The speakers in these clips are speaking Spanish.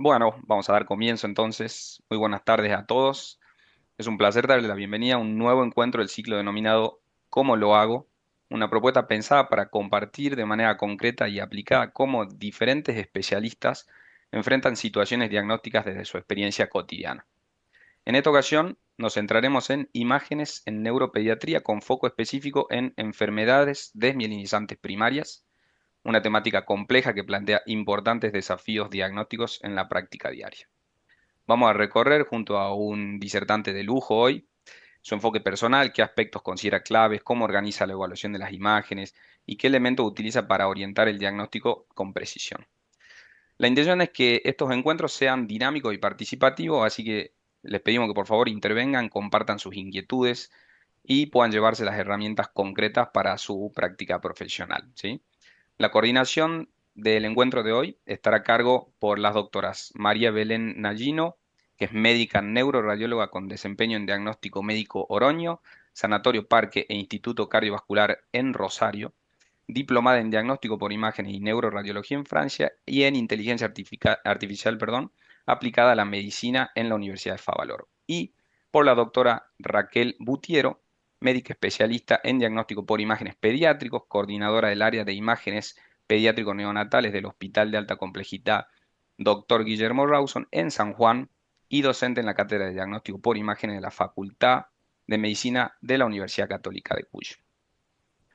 Bueno, vamos a dar comienzo entonces. Muy buenas tardes a todos. Es un placer darle la bienvenida a un nuevo encuentro del ciclo denominado ¿Cómo lo hago? Una propuesta pensada para compartir de manera concreta y aplicada cómo diferentes especialistas enfrentan situaciones diagnósticas desde su experiencia cotidiana. En esta ocasión nos centraremos en imágenes en neuropediatría con foco específico en enfermedades desmielinizantes primarias, una temática compleja que plantea importantes desafíos diagnósticos en la práctica diaria. Vamos a recorrer junto a un disertante de lujo hoy su enfoque personal, qué aspectos considera claves, cómo organiza la evaluación de las imágenes y qué elementos utiliza para orientar el diagnóstico con precisión. La intención es que estos encuentros sean dinámicos y participativos, así que les pedimos que por favor intervengan, compartan sus inquietudes y puedan llevarse las herramientas concretas para su práctica profesional, ¿sí? La coordinación del encuentro de hoy estará a cargo por las doctoras María Belén Nallino, que es médica neuroradióloga con desempeño en diagnóstico médico Oroño, Sanatorio Parque e Instituto Cardiovascular en Rosario, diplomada en diagnóstico por imágenes y neuroradiología en Francia y en inteligencia artificial, perdón, aplicada a la medicina en la Universidad de Favaloro. Y por la doctora Raquel Butiero, médica especialista en diagnóstico por imágenes pediátricos, coordinadora del área de imágenes pediátricos neonatales del Hospital de Alta Complejidad Dr. Guillermo Rawson en San Juan y docente en la cátedra de diagnóstico por imágenes de la Facultad de Medicina de la Universidad Católica de Cuyo.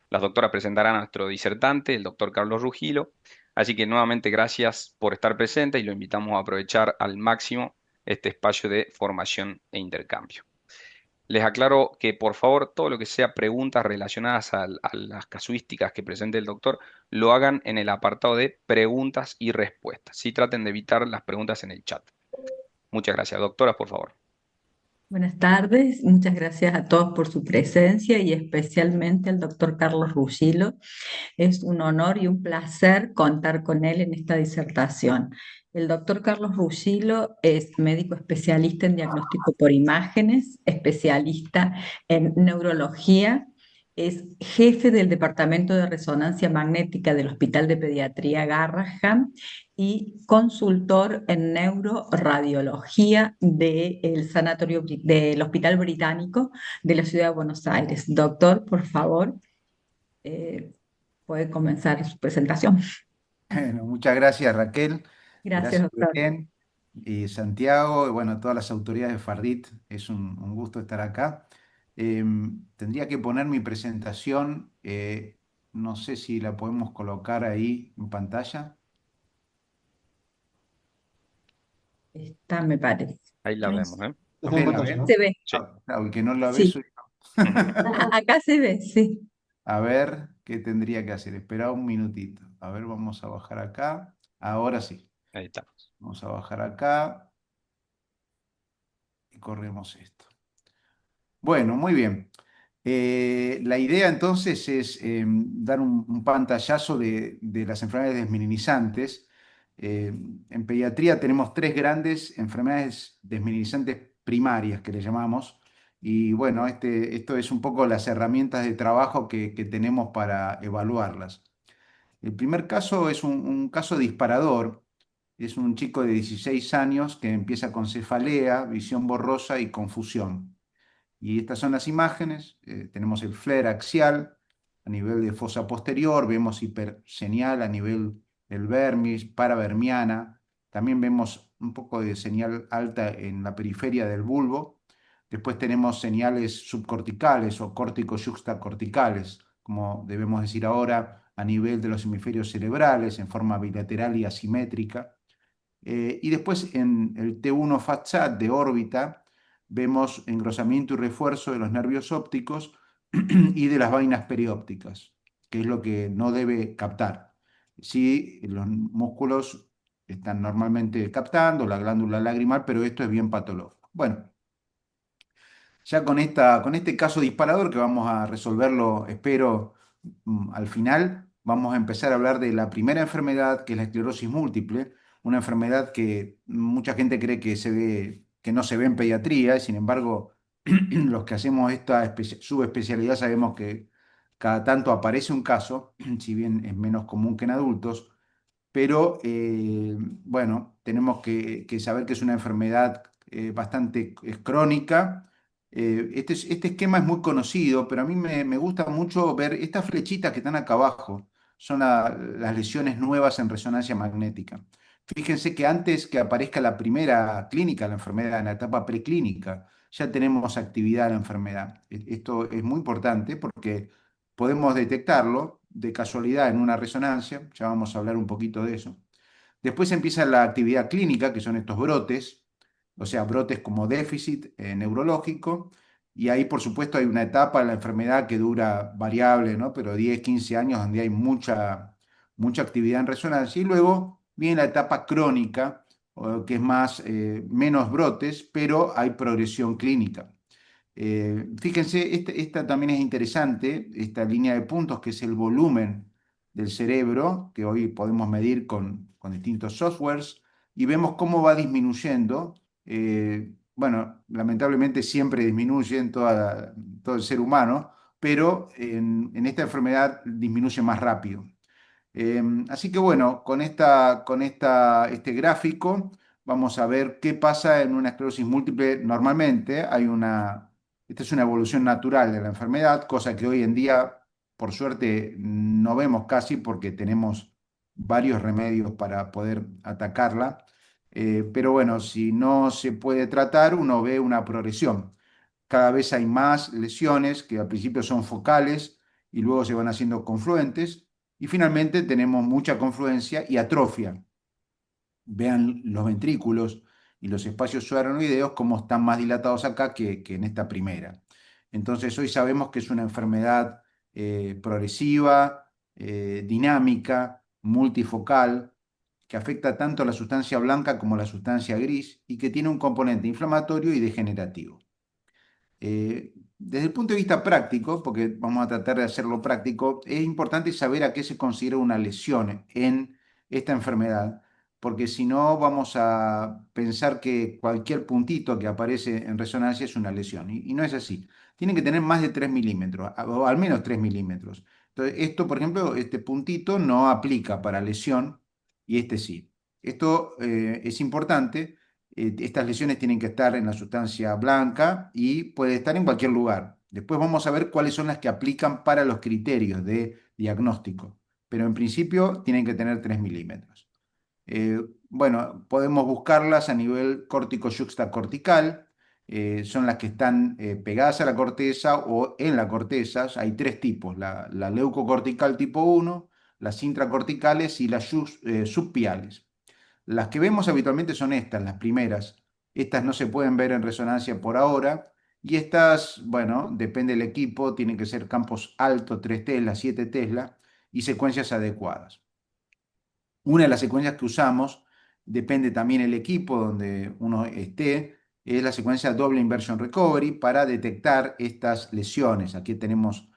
Las doctoras presentarán a nuestro disertante, el doctor Carlos Rugilo, así que nuevamente gracias por estar presente y lo invitamos a aprovechar al máximo este espacio de formación e intercambio. Les aclaro que por favor todo lo que sea preguntas relacionadas a las casuísticas que presente el doctor lo hagan en el apartado de preguntas y respuestas. Sí, traten de evitar las preguntas en el chat. Muchas gracias. Doctoras, por favor. Buenas tardes, muchas gracias a todos por su presencia y especialmente al doctor Carlos Rugilo. Es un honor y un placer contar con él en esta disertación. El doctor Carlos Rugilo es médico especialista en diagnóstico por imágenes, especialista en neurología, es jefe del Departamento de Resonancia Magnética del Hospital de Pediatría Garrahan y consultor en neuroradiología del sanatorio del Hospital Británico de la Ciudad de Buenos Aires. Doctor, por favor, eh, puede comenzar su presentación. Bueno, muchas gracias Raquel, Gracias, gracias doctor. Belén y Santiago, y bueno, todas las autoridades de Fardit, es un gusto estar acá. Tendría que poner mi presentación, no sé si la podemos colocar ahí en pantalla. Está, me parece. Ahí la vemos, ¿eh? ¿Ok, la ven? Se ve, Sí. El que no la ve sí. soy yo. Acá se ve, sí. A ver, ¿qué tendría que hacer? Espera un minutito. A ver, vamos a bajar acá. Ahora sí. Ahí estamos. Vamos a bajar acá y corremos esto. Bueno, muy bien. La idea entonces es dar un pantallazo de las enfermedades desmineralizantes. Eh, en pediatría tenemos tres grandes enfermedades desmineralizantes primarias que le llamamos. Y bueno, esto es un poco las herramientas de trabajo que tenemos para evaluarlas. El primer caso es un caso disparador. Es un chico de 16 años que empieza con cefalea, visión borrosa y confusión. Y estas son las imágenes. Tenemos el flare axial a nivel de fosa posterior, vemos hiperseñal a nivel del vermis, paravermiana. También vemos un poco de señal alta en la periferia del bulbo. Después tenemos señales subcorticales o córtico-yuxtacorticales, como debemos decir ahora, a nivel de los hemisferios cerebrales en forma bilateral y asimétrica. Y después en el T1 FATSAT de órbita vemos engrosamiento y refuerzo de los nervios ópticos y de las vainas periópticas, que es lo que no debe captar. Sí, los músculos están normalmente captando, la glándula lagrimal, pero esto es bien patológico. Bueno, ya con este caso disparador que vamos a resolverlo, espero, al final, vamos a empezar a hablar de la primera enfermedad, que es la esclerosis múltiple, una enfermedad que mucha gente cree que que no se ve en pediatría, y sin embargo, los que hacemos esta subespecialidad sabemos que cada tanto aparece un caso, si bien es menos común que en adultos, pero bueno, tenemos que saber que es una enfermedad bastante es crónica. Este esquema es muy conocido, pero a mí me gusta mucho ver estas flechitas que están acá abajo, son las lesiones nuevas en resonancia magnética. Fíjense que antes que aparezca la primera clínica, la enfermedad en la etapa preclínica, ya tenemos actividad de la enfermedad. Esto es muy importante porque podemos detectarlo de casualidad en una resonancia, ya vamos a hablar un poquito de eso. Después empieza la actividad clínica, que son estos brotes, o sea, brotes como déficit neurológico, y ahí por supuesto hay una etapa en la enfermedad que dura variable, ¿no? Pero 10, 15 años donde hay mucha actividad en resonancia, y luego viene la etapa crónica, que es menos brotes, pero hay progresión clínica. Fíjense, esta también es interesante, esta línea de puntos que es el volumen del cerebro, que hoy podemos medir con distintos softwares, y vemos cómo va disminuyendo. Bueno, lamentablemente siempre disminuye en todo el ser humano, pero en esta enfermedad disminuye más rápido. Así que bueno, este gráfico vamos a ver qué pasa en una esclerosis múltiple. Normalmente esta es una evolución natural de la enfermedad, cosa que hoy en día, por suerte, no vemos casi porque tenemos varios remedios para poder atacarla. Pero bueno, si no se puede tratar, uno ve una progresión. Cada vez hay más lesiones que al principio son focales y luego se van haciendo confluentes. Y finalmente tenemos mucha confluencia y atrofia. Vean los ventrículos y los espacios subaracnoideos cómo están más dilatados acá que en esta primera. Entonces hoy sabemos que es una enfermedad progresiva, dinámica, multifocal, que afecta tanto a la sustancia blanca como a la sustancia gris y que tiene un componente inflamatorio y degenerativo. Desde el punto de vista práctico, porque vamos a tratar de hacerlo práctico, es importante saber a qué se considera una lesión en esta enfermedad, porque si no vamos a pensar que cualquier puntito que aparece en resonancia es una lesión, y no es así. Tiene que tener más de 3 milímetros, o al menos 3 milímetros. Entonces, esto, por ejemplo, este puntito no aplica para lesión, y este sí. Esto es importante. Estas lesiones tienen que estar en la sustancia blanca y puede estar en cualquier lugar. Después vamos a ver cuáles son las que aplican para los criterios de diagnóstico, pero en principio tienen que tener 3 milímetros. Bueno, podemos buscarlas a nivel córtico yuxtacortical, son las que están pegadas a la corteza o en la corteza. Hay tres tipos: la leucocortical tipo 1, las intracorticales y las subpiales. Las que vemos habitualmente son estas, las primeras. Estas no se pueden ver en resonancia por ahora. Y estas, bueno, depende del equipo, tienen que ser campos altos, 3 Tesla, 7 Tesla, y secuencias adecuadas. Una de las secuencias que usamos, depende también el equipo donde uno esté, es la secuencia doble inversion recovery para detectar estas lesiones. Aquí tenemos,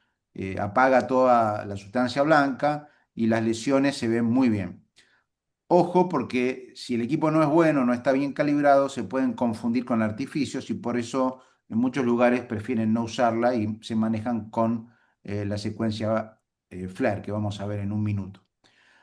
apaga toda la sustancia blanca y las lesiones se ven muy bien. Ojo, porque si el equipo no es bueno, no está bien calibrado, se pueden confundir con artificios y por eso en muchos lugares prefieren no usarla y se manejan con la secuencia FLAIR, que vamos a ver en un minuto.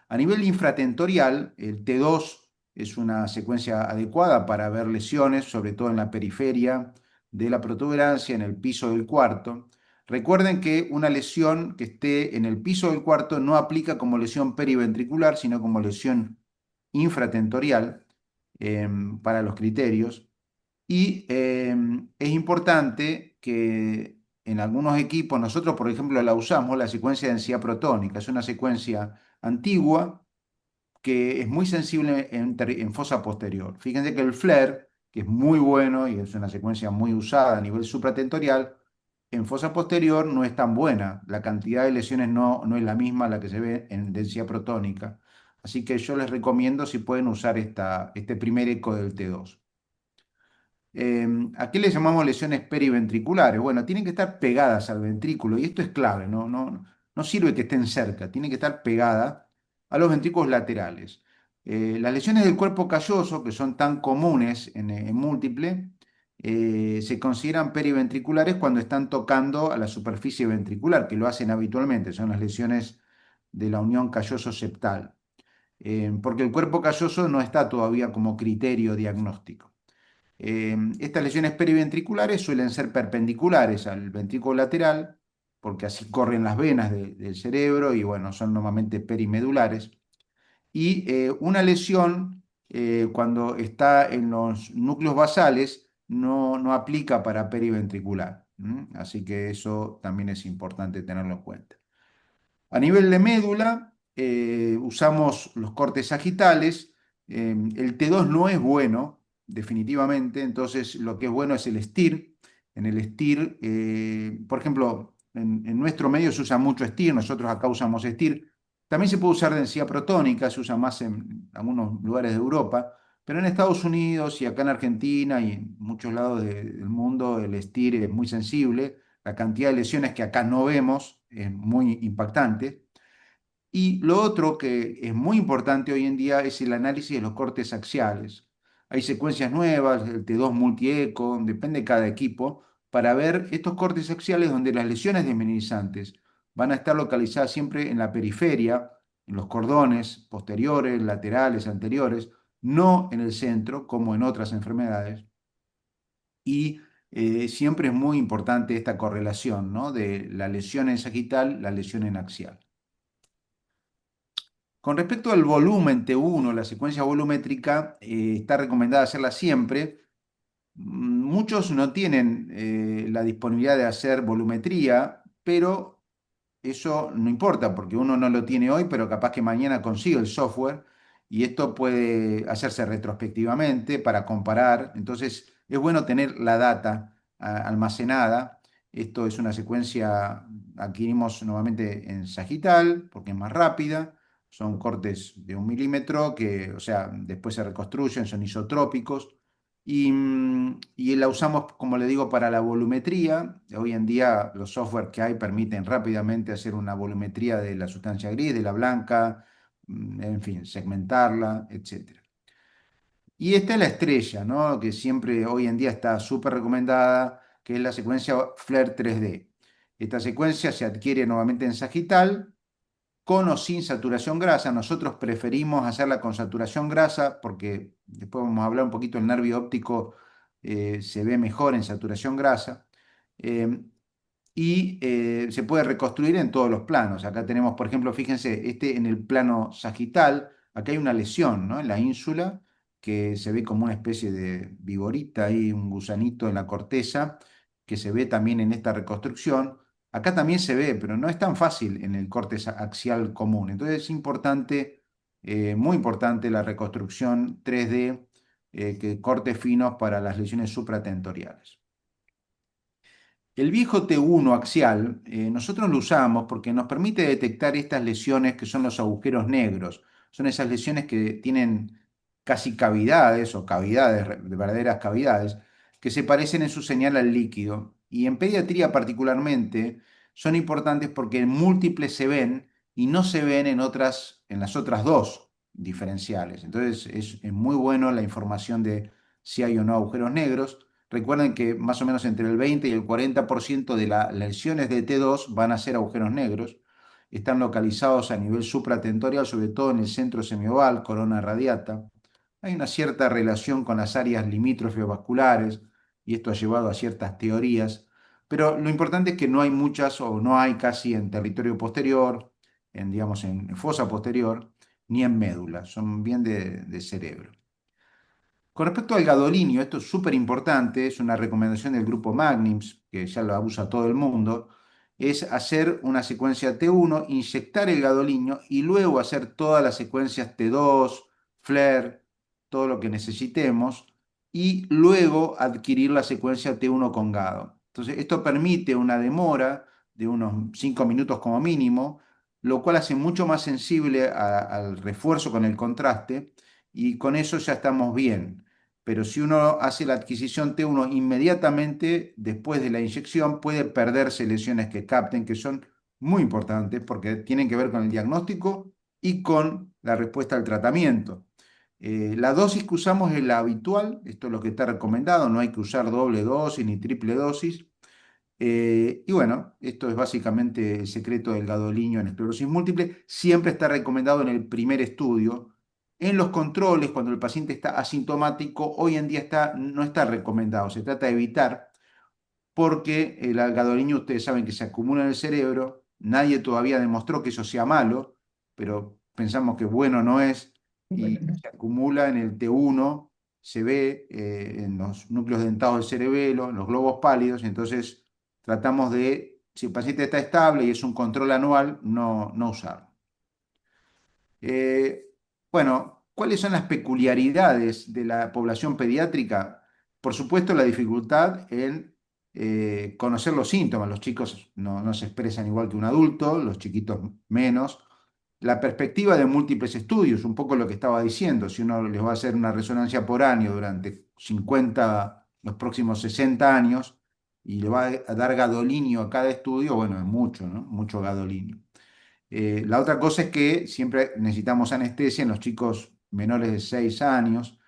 A nivel infratentorial, el T2 es una secuencia adecuada para ver lesiones, sobre todo en la periferia de la protuberancia, en el piso del cuarto. Recuerden que una lesión que esté en el piso del cuarto no aplica como lesión periventricular, sino como lesión infratentorial para los criterios. Y es importante que en algunos equipos, nosotros por ejemplo la usamos, la secuencia de densidad protónica, es una secuencia antigua que es muy sensible en fosa posterior. Fíjense que el FLAIR, que es muy bueno y es una secuencia muy usada a nivel supratentorial, en fosa posterior no es tan buena. La cantidad de lesiones no es la misma a la que se ve en densidad protónica. Así que yo les recomiendo si pueden usar este primer eco del T2. ¿A qué le llamamos lesiones periventriculares? Bueno, tienen que estar pegadas al ventrículo y esto es clave, no sirve que estén cerca, tienen que estar pegadas a los ventrículos laterales. Las lesiones del cuerpo calloso, que son tan comunes en múltiple, se consideran periventriculares cuando están tocando a la superficie ventricular, que lo hacen habitualmente, son las lesiones de la unión calloso-septal. porque el cuerpo calloso no está todavía como criterio diagnóstico. Estas lesiones periventriculares suelen ser perpendiculares al ventrículo lateral, porque así corren las venas del cerebro y bueno, son normalmente perimedulares. Y una lesión, cuando está en los núcleos basales, no aplica para periventricular. Así que eso también es importante tenerlo en cuenta. A nivel de médula, usamos los cortes sagitales. El T2 no es bueno, definitivamente, entonces lo que es bueno es el STIR. En el STIR, por ejemplo, en nuestro medio se usa mucho STIR, nosotros acá usamos STIR. También se puede usar densidad protónica, se usa más en algunos lugares de Europa, pero en Estados Unidos y acá en Argentina y en muchos lados del mundo el STIR es muy sensible. La cantidad de lesiones que acá no vemos es muy impactante. Y lo otro que es muy importante hoy en día es el análisis de los cortes axiales. Hay secuencias nuevas, el T2 multieco, depende de cada equipo, para ver estos cortes axiales donde las lesiones desmineralizantes van a estar localizadas siempre en la periferia, en los cordones posteriores, laterales, anteriores, no en el centro como en otras enfermedades. Y siempre es muy importante esta correlación, ¿no? De la lesión en sagital, la lesión en axial. Con respecto al volumen T1, la secuencia volumétrica, está recomendada hacerla siempre. Muchos no tienen la disponibilidad de hacer volumetría, pero eso no importa porque uno no lo tiene hoy, pero capaz que mañana consigue el software y esto puede hacerse retrospectivamente para comparar. Entonces es bueno tener la data almacenada. Esto es una secuencia, adquirimos nuevamente en sagital porque es más rápida. Son cortes de 1 milímetro que, o sea, después se reconstruyen, son isotrópicos. Y la usamos, como le digo, para la volumetría. Hoy en día los software que hay permiten rápidamente hacer una volumetría de la sustancia gris, de la blanca, en fin, segmentarla, etcétera. Y esta es la estrella, ¿no? Que siempre hoy en día está súper recomendada, que es la secuencia FLAIR 3D. Esta secuencia se adquiere nuevamente en sagital, con o sin saturación grasa. Nosotros preferimos hacerla con saturación grasa porque después vamos a hablar un poquito del nervio óptico, se ve mejor en saturación grasa. Eh, y se puede reconstruir en todos los planos. Acá tenemos, por ejemplo, fíjense, este en el plano sagital, acá hay una lesión, ¿no? En la ínsula, que se ve como una especie de viborita ahí, un gusanito en la corteza, que se ve también en esta reconstrucción. Acá también se ve, pero no es tan fácil en el corte axial común. Entonces es importante, muy importante la reconstrucción 3D, que cortes finos para las lesiones supratentoriales. El viejo T1 axial, nosotros lo usamos porque nos permite detectar estas lesiones que son los agujeros negros. Son esas lesiones que tienen casi cavidades o cavidades, de verdaderas cavidades, que se parecen en su señal al líquido. Y en pediatría particularmente son importantes porque en múltiples se ven y no se ven en las otras dos diferenciales. Entonces es muy bueno la información de si hay o no agujeros negros. Recuerden que más o menos entre el 20 y el 40% de las lesiones de T2 van a ser agujeros negros. Están localizados a nivel supratentorial, sobre todo en el centro semioval, corona radiata. Hay una cierta relación con las áreas limítrofes vasculares y esto ha llevado a ciertas teorías, pero lo importante es que no hay muchas o no hay casi en territorio posterior, digamos, en fosa posterior, ni en médula, son bien de cerebro. Con respecto al gadolinio, esto es súper importante, es una recomendación del grupo Magnims, que ya lo usa todo el mundo, es hacer una secuencia T1, inyectar el gadolinio y luego hacer todas las secuencias T2, FLAIR, todo lo que necesitemos, y luego adquirir la secuencia T1 con gado. Entonces, esto permite una demora de unos 5 minutos como mínimo, lo cual hace mucho más sensible al refuerzo con el contraste, y con eso ya estamos bien. Pero si uno hace la adquisición T1 inmediatamente después de la inyección, puede perderse lesiones que capten, que son muy importantes porque tienen que ver con el diagnóstico y con la respuesta al tratamiento. La dosis que usamos es la habitual, esto es lo que está recomendado, no hay que usar doble dosis ni triple dosis. Y bueno, esto es básicamente el secreto del gadolinium en esclerosis múltiple. Siempre está recomendado en el primer estudio. En los controles, cuando el paciente está asintomático, hoy en día no está recomendado. Se trata de evitar porque el gadolinium, ustedes saben que se acumula en el cerebro. Nadie todavía demostró que eso sea malo, pero pensamos que bueno no es. Y Bueno, se acumula en el T1, se ve en los núcleos dentados del cerebelo, en los globos pálidos. Entonces tratamos de, si el paciente está estable y es un control anual, no usarlo. Eh, bueno, ¿cuáles son las peculiaridades de la población pediátrica? Por supuesto, la dificultad en conocer los síntomas. Los chicos no se expresan igual que un adulto, los chiquitos menos. La perspectiva de múltiples estudios, un poco lo que estaba diciendo, si uno les va a hacer una resonancia por año durante 50, los próximos 60 años, y le va a dar gadolinio a cada estudio, bueno, es mucho, ¿no? Mucho gadolinio. La otra cosa es que siempre necesitamos anestesia en los chicos menores de 6 años,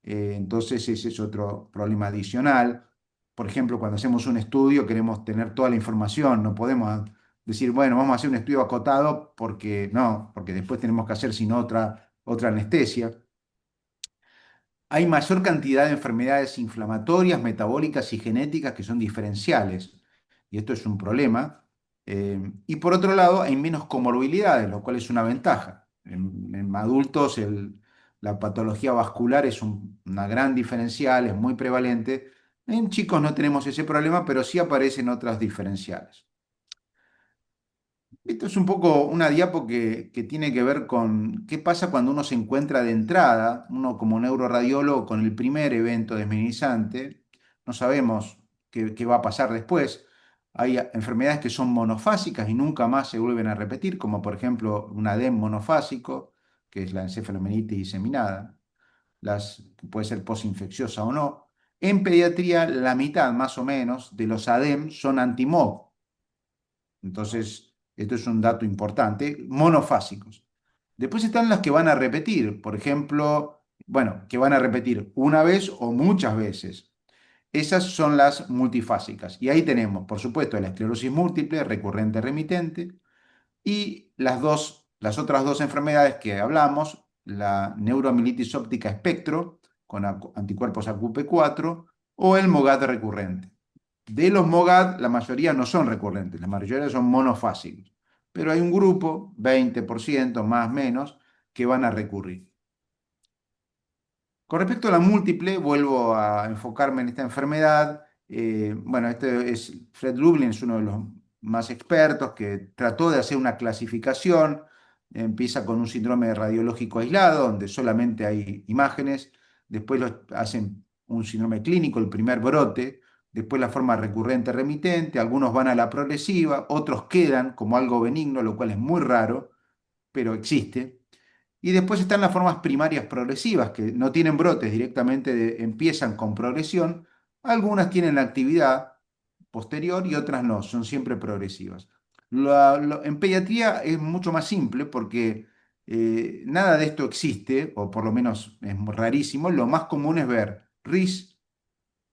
entonces ese es otro problema adicional. Por ejemplo, cuando hacemos un estudio queremos tener toda la información, no podemos decir, bueno, vamos a hacer un estudio acotado porque no, porque después tenemos que hacer sin otra anestesia. Hay mayor cantidad de enfermedades inflamatorias, metabólicas y genéticas que son diferenciales, y esto es un problema. Y por otro lado, hay menos comorbilidades, lo cual es una ventaja. En adultos la patología vascular es una gran diferencial, es muy prevalente. En chicos no tenemos ese problema, pero sí aparecen otras diferenciales. Esto es un poco una diapo que tiene que ver con qué pasa cuando uno se encuentra de entrada, uno como neuroradiólogo con el primer evento desminimizante, no sabemos qué va a pasar después. Hay enfermedades que son monofásicas y nunca más se vuelven a repetir, como por ejemplo un ADEM monofásico, que es la encefalomenitis diseminada, puede ser posinfecciosa o no. En pediatría, la mitad más o menos de los ADEM son anti-MOG. Entonces, esto es un dato importante, monofásicos. Después están las que van a repetir, por ejemplo, bueno, que van a repetir una vez o muchas veces. Esas son las multifásicas. Y ahí tenemos, por supuesto, la esclerosis múltiple, recurrente remitente, y las otras dos enfermedades que hablamos, la neuroamilitis óptica espectro, con anticuerpos AQP4, o el MOGAD recurrente. De los MOGAD, la mayoría no son recurrentes, la mayoría son monofásicos, pero hay un grupo, 20% más o menos, que van a recurrir. Con respecto a la múltiple, vuelvo a enfocarme en esta enfermedad. Bueno, Fred Lublin es uno de los más expertos que trató de hacer una clasificación. Empieza con un síndrome radiológico aislado, donde solamente hay imágenes. Después hacen un síndrome clínico, el primer brote. Después la forma recurrente remitente. Algunos van a la progresiva, otros quedan como algo benigno, lo cual es muy raro, pero existe. Y después están las formas primarias progresivas, que no tienen brotes, directamente empiezan con progresión. Algunas tienen actividad posterior y otras no, son siempre progresivas. En pediatría es mucho más simple porque nada de esto existe, o por lo menos es rarísimo. Lo más común es ver RIS,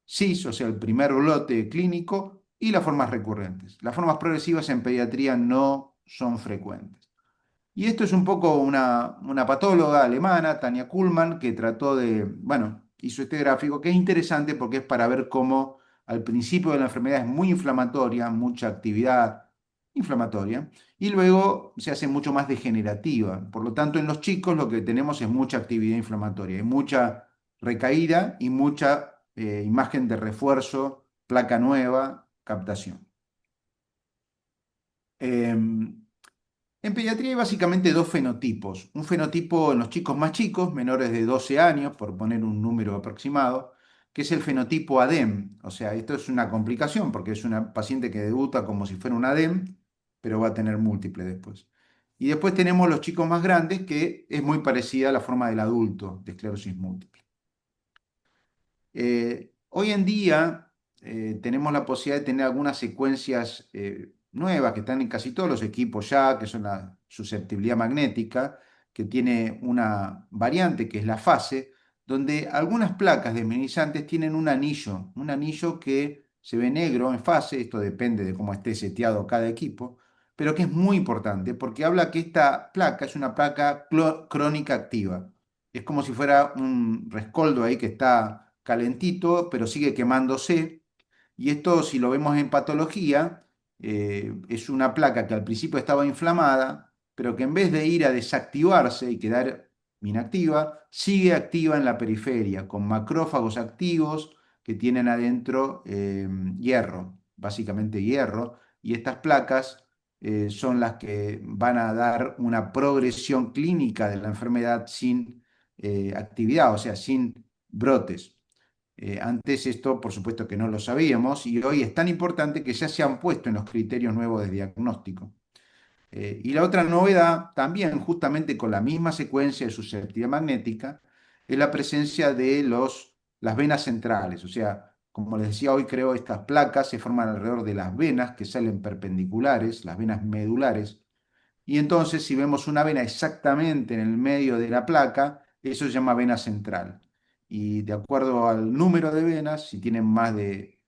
CIS, o sea, el primer brote clínico, y las formas recurrentes. Las formas progresivas en pediatría no son frecuentes. Y esto es un poco una patóloga alemana, Tania Kuhlmann, que trató bueno, hizo este gráfico que es interesante porque es para ver cómo al principio de la enfermedad es muy inflamatoria, mucha actividad inflamatoria, y luego se hace mucho más degenerativa. Por lo tanto, en los chicos lo que tenemos es mucha actividad inflamatoria, hay mucha recaída y mucha imagen de refuerzo, placa nueva, captación. Em, en pediatría hay básicamente dos fenotipos. Un fenotipo en los chicos más chicos, menores de 12 años, por poner un número aproximado, que es el fenotipo ADEM. O sea, esto es una complicación porque es una paciente que debuta como si fuera un ADEM, pero va a tener múltiple después. Y después tenemos los chicos más grandes, que es muy parecida a la forma del adulto de esclerosis múltiple. Hoy en día tenemos la posibilidad de tener algunas secuencias nuevas que están en casi todos los equipos ya, que son la susceptibilidad magnética, que tiene una variante que es la fase, donde algunas placas desminimizantes tienen un anillo que se ve negro en fase, esto depende de cómo esté seteado cada equipo, pero que es muy importante porque habla que esta placa es una placa crónica activa. Es como si fuera un rescoldo ahí que está calentito, pero sigue quemándose. Y esto, si lo vemos en patología, es una placa que al principio estaba inflamada, pero que en vez de ir a desactivarse y quedar inactiva, sigue activa en la periferia, con macrófagos activos que tienen adentro hierro, básicamente hierro, y estas placas son las que van a dar una progresión clínica de la enfermedad sin actividad, o sea, sin brotes. Antes esto, por supuesto que no lo sabíamos, y hoy es tan importante que ya se han puesto en los criterios nuevos de diagnóstico. Y la otra novedad, también justamente con la misma secuencia de susceptibilidad magnética, es la presencia de las venas centrales. O sea, como les decía hoy, creo, estas placas se forman alrededor de las venas que salen perpendiculares, las venas medulares. Y entonces, si vemos una vena exactamente en el medio de la placa, eso se llama vena central. Y de acuerdo al número de venas, si tienen más de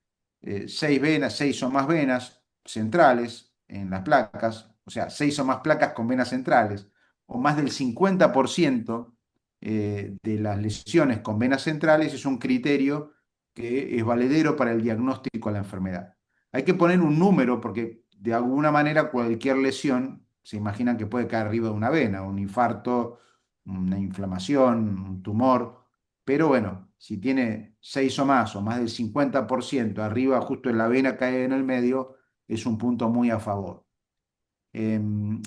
6 venas, 6 o más venas centrales en las placas, o sea, 6 o más placas con venas centrales, o más del 50% de las lesiones con venas centrales, es un criterio que es valedero para el diagnóstico de la enfermedad. Hay que poner un número porque de alguna manera cualquier lesión se imaginan que puede caer arriba de una vena, un infarto, una inflamación, un tumor, pero bueno, si tiene 6 o más del 50% arriba justo en la vena cae en el medio, es un punto muy a favor. Em,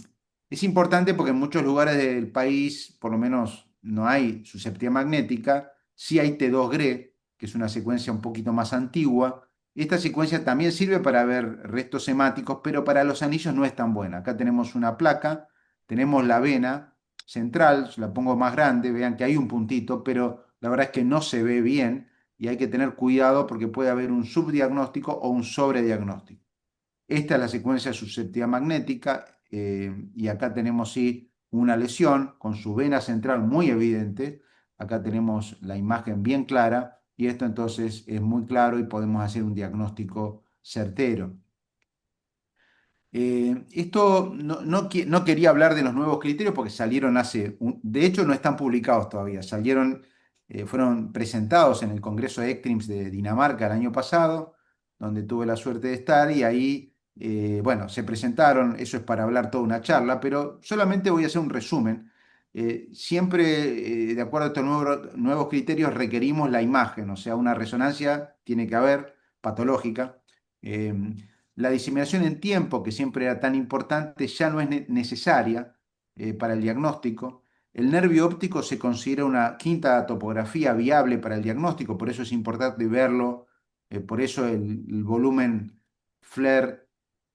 es importante porque en muchos lugares del país, por lo menos, no hay susceptibilidad magnética, sí hay T2-GRE, que es una secuencia un poquito más antigua. Esta secuencia también sirve para ver restos hemáticos, pero para los anillos no es tan buena. Acá tenemos una placa, tenemos la vena central, la pongo más grande, vean que hay un puntito, pero la verdad es que no se ve bien y hay que tener cuidado porque puede haber un subdiagnóstico o un sobrediagnóstico. Esta es la secuencia de susceptibilidad magnética y acá tenemos sí una lesión con su vena central muy evidente. Acá tenemos la imagen bien clara y esto entonces es muy claro y podemos hacer un diagnóstico certero. Esto no quería hablar de los nuevos criterios porque salieron de hecho no están publicados todavía, fueron presentados en el Congreso de ECTRIMS de Dinamarca el año pasado, donde tuve la suerte de estar y ahí, bueno, se presentaron, eso es para hablar toda una charla, pero solamente voy a hacer un resumen. Siempre, de acuerdo a estos nuevos criterios, requerimos la imagen, o sea, una resonancia tiene que haber patológica. Eh, la diseminación en tiempo, que siempre era tan importante, ya no es necesaria para el diagnóstico. El nervio óptico se considera una quinta topografía viable para el diagnóstico, por eso es importante verlo, por eso el volumen FLAIR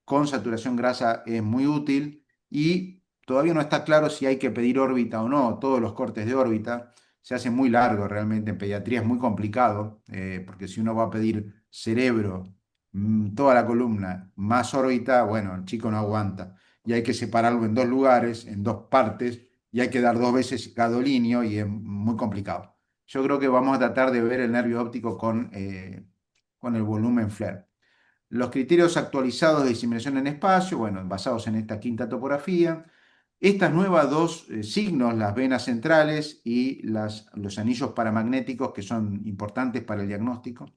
con saturación grasa es muy útil y todavía no está claro si hay que pedir órbita o no, todos los cortes de órbita se hacen muy largos realmente, en pediatría es muy complicado, porque si uno va a pedir cerebro, toda la columna, más órbita, bueno, el chico no aguanta. Y hay que separarlo en dos lugares, en dos partes, y hay que dar 2 veces gadolinio y es muy complicado. Yo creo que vamos a tratar de ver el nervio óptico con el volumen FLAIR. Los criterios actualizados de diseminación en espacio, bueno, basados en esta quinta topografía. Estas nuevas dos signos, las venas centrales y los anillos paramagnéticos, que son importantes para el diagnóstico.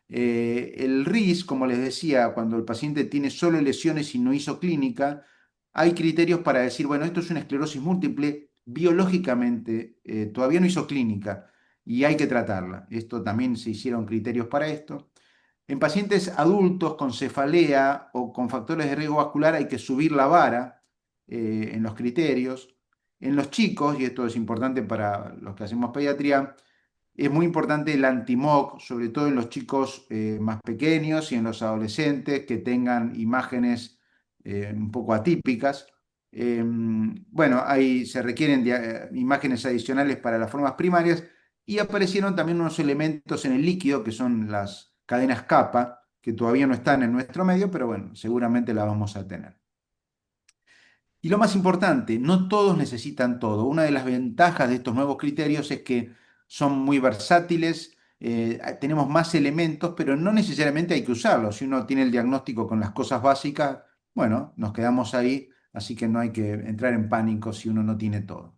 El RIS, como les decía, cuando el paciente tiene solo lesiones y no hizo clínica, hay criterios para decir, bueno, esto es una esclerosis múltiple, biológicamente todavía no hizo clínica y hay que tratarla. Esto también se hicieron criterios para esto. En pacientes adultos con cefalea o con factores de riesgo vascular hay que subir la vara en los criterios. En los chicos, y esto es importante para los que hacemos pediatría, es muy importante el anti-MOC, sobre todo en los chicos más pequeños y en los adolescentes que tengan imágenes un poco atípicas. Bueno, ahí se requieren imágenes adicionales para las formas primarias y aparecieron también unos elementos en el líquido que son las cadenas kappa, que todavía no están en nuestro medio, pero bueno, seguramente las vamos a tener. Y lo más importante, no todos necesitan todo. Una de las ventajas de estos nuevos criterios es que son muy versátiles tenemos más elementos, pero no necesariamente hay que usarlos. Si uno tiene el diagnóstico con las cosas básicas, bueno, nos quedamos ahí, así que no hay que entrar en pánico si uno no tiene todo.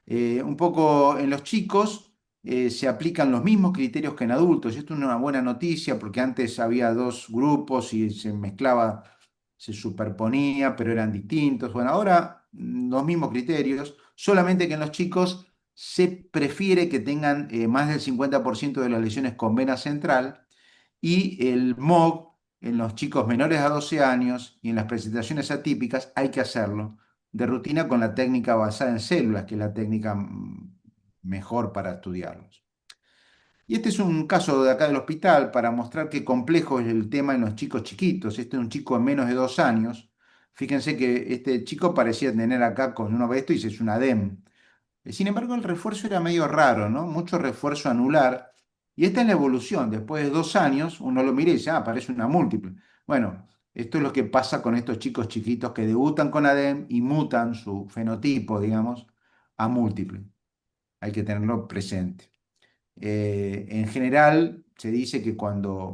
Un poco en los chicos se aplican los mismos criterios que en adultos. Y esto es una buena noticia porque antes había dos grupos y se mezclaba, se superponía, pero eran distintos. Bueno, ahora los mismos criterios, solamente que en los chicos se prefiere que tengan más del 50% de las lesiones con vena central y el MOG en los chicos menores a 12 años y en las presentaciones atípicas hay que hacerlo de rutina con la técnica basada en células, que es la técnica mejor para estudiarlos. Y este es un caso de acá del hospital para mostrar qué complejo es el tema en los chicos chiquitos. Este es un chico de menos de 2 años. Fíjense que este chico parecía tener acá, con uno ve esto y dice es una DEM. Sin embargo, el refuerzo era medio raro, ¿no? Mucho refuerzo anular. Y esta es la evolución. Después de 2 años, uno lo mira y dice, ah, parece una múltiple. Bueno, esto es lo que pasa con estos chicos chiquitos que debutan con ADEM y mutan su fenotipo, digamos, a múltiple. Hay que tenerlo presente. En general, se dice que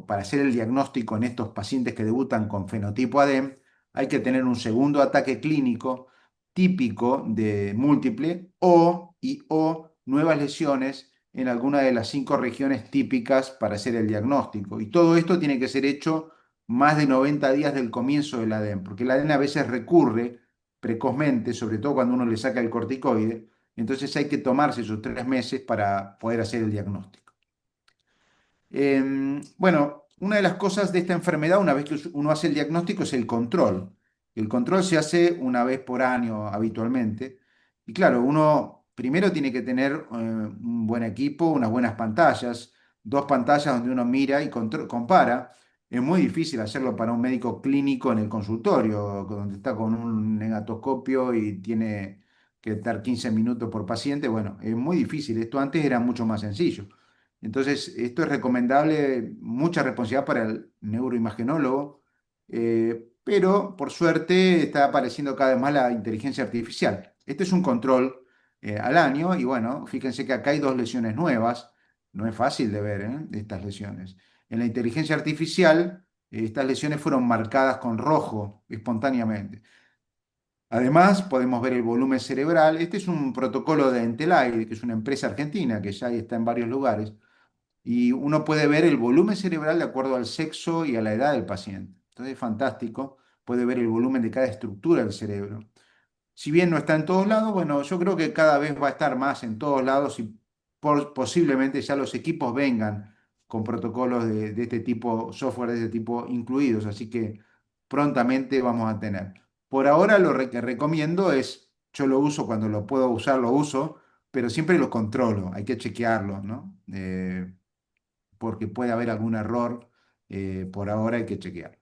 para hacer el diagnóstico en estos pacientes que debutan con fenotipo ADEM, hay que tener un segundo ataque clínico típico de múltiple o nuevas lesiones en alguna de las 5 regiones típicas para hacer el diagnóstico. Y todo esto tiene que ser hecho más de 90 días del comienzo del ADEM, porque el ADEM a veces recurre precozmente, sobre todo cuando uno le saca el corticoide, entonces hay que tomarse esos 3 meses para poder hacer el diagnóstico. Bueno, una de las cosas de esta enfermedad, una vez que uno hace el diagnóstico, es el control. El control se hace una vez por año habitualmente. Y claro, uno primero tiene que tener un buen equipo, unas buenas pantallas, 2 pantallas donde uno mira y compara. Es muy difícil hacerlo para un médico clínico en el consultorio, donde está con un negatoscopio y tiene que estar 15 minutos por paciente. Bueno, es muy difícil. Esto antes era mucho más sencillo. Entonces, esto es recomendable, mucha responsabilidad para el neuroimagenólogo, pero por suerte está apareciendo cada vez más la inteligencia artificial. Este es un control al año y bueno, fíjense que acá hay 2 lesiones nuevas, no es fácil de ver estas lesiones. En la inteligencia artificial, estas lesiones fueron marcadas con rojo espontáneamente. Además, podemos ver el volumen cerebral. Este es un protocolo de Entelaide, que es una empresa argentina que ya está en varios lugares y uno puede ver el volumen cerebral de acuerdo al sexo y a la edad del paciente. Entonces es fantástico, puede ver el volumen de cada estructura del cerebro. Si bien no está en todos lados, bueno, yo creo que cada vez va a estar más en todos lados y posiblemente ya los equipos vengan con protocolos de este tipo, software de este tipo incluidos, así que prontamente vamos a tener. Por ahora lo que recomiendo es, yo lo uso cuando lo puedo usar, lo uso, pero siempre lo controlo, hay que chequearlo, ¿no? Porque puede haber algún error, por ahora hay que chequear.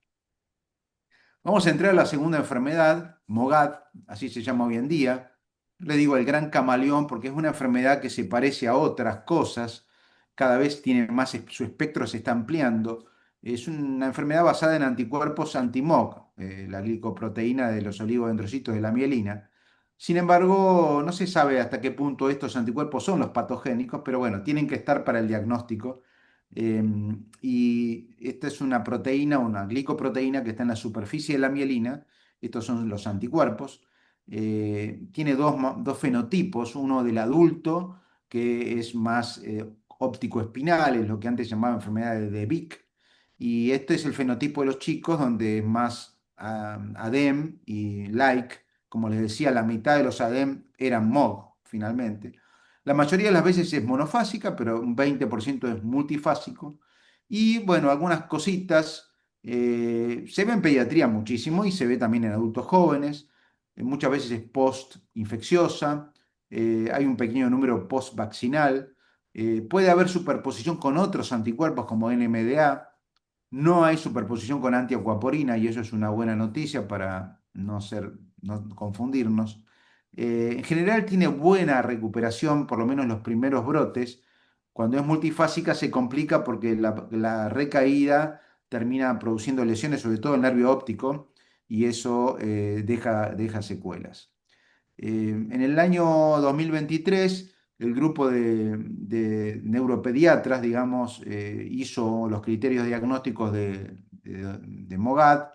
Vamos a entrar a la segunda enfermedad, MOGAD, así se llama hoy en día. Le digo el gran camaleón porque es una enfermedad que se parece a otras cosas, cada vez tiene más, su espectro se está ampliando. Es una enfermedad basada en anticuerpos anti-MOG, la glicoproteína de los oligodendrocitos de la mielina. Sin embargo, no se sabe hasta qué punto estos anticuerpos son los patogénicos, pero bueno, tienen que estar para el diagnóstico. Y esta es una proteína, una glicoproteína que está en la superficie de la mielina. Estos son los anticuerpos. Tiene dos fenotipos, uno del adulto, que es más óptico-espinal, es lo que antes llamaba enfermedad de Vick. Y este es el fenotipo de los chicos, donde es más ADEM y like. Como les decía, la mitad de los ADEM eran MOG, finalmente. La mayoría de las veces es monofásica, pero un 20% es multifásico. Y bueno, algunas cositas. Se ve en pediatría muchísimo y se ve también en adultos jóvenes. Muchas veces es post-infecciosa. Hay un pequeño número post-vaccinal. Puede haber superposición con otros anticuerpos como NMDA. No hay superposición con antiacuaporina y eso es una buena noticia para no confundirnos. En general tiene buena recuperación, por lo menos los primeros brotes. Cuando es multifásica se complica porque la recaída termina produciendo lesiones, sobre todo el nervio óptico, y eso deja secuelas. En el año 2023 el grupo de neuropediatras, digamos, hizo los criterios diagnósticos de MOGAD,